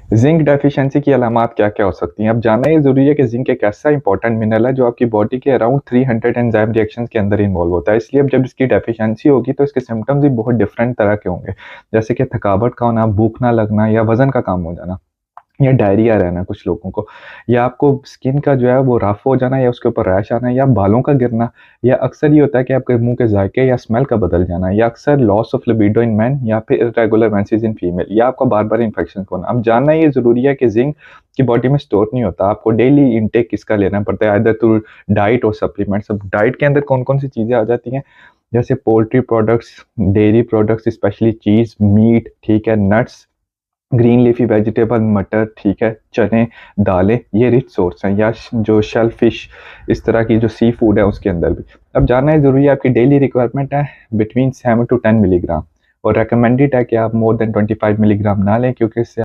Zinc deficiency की अलामात क्या-क्या हो सकती हैं? अब जानना ये ज़रूरी है कि जिंक एक ऐसा इंपॉर्टेंट मिनरल है जो आपकी बॉडी के अराउंड 300 एंजाइम रिएक्शंस के अंदर इन्वॉल्व होता है। इसलिए अब जब इसकी डेफिशिएंसी होगी तो इसके सिम्पटम्स भी बहुत डिफरेंट तरह के होंगे। जैसे कि थकावट का होना, भूख ना लगना या वज़न का कम हो जाना। या डायरिया रहना कुछ लोगों को, या आपको स्किन का जो है वो रफ हो जाना, या उसके ऊपर रैश आना, या बालों का गिरना, या अक्सर ये होता है कि आपके मुंह के जायके या स्मेल का बदल जाना, या अक्सर loss of libido in man, या फिर इर्रेगुलर मेंसेस इन फीमेल, या आपका बार बार इन्फेक्शन होना। अब जानना ये जरूरी है कि जिंक की बॉडी में स्टोर नहीं होता, आपको डेली इनटेक किसका लेना पड़ता है, आइदर थ्रू डाइट और सप्लीमेंट्स। अब डाइट के अंदर कौन कौन सी चीज़ें आ जाती हैं, जैसे poultry products, dairy products specially cheese, meat, ठीक है, नट्स, ग्रीन लीफी वेजिटेबल, मटर, ठीक है, चने, दालें, ये रिच सोर्स हैं, या जो शेल फिश, इस तरह की जो सी फूड है उसके अंदर भी। अब जानना है ज़रूरी है, आपकी डेली रिक्वायरमेंट है बिटवीन 7 to 10 मिलीग्राम, और रिकमेंडेड है कि आप मोर देन 25 मिलीग्राम ना लें, क्योंकि इससे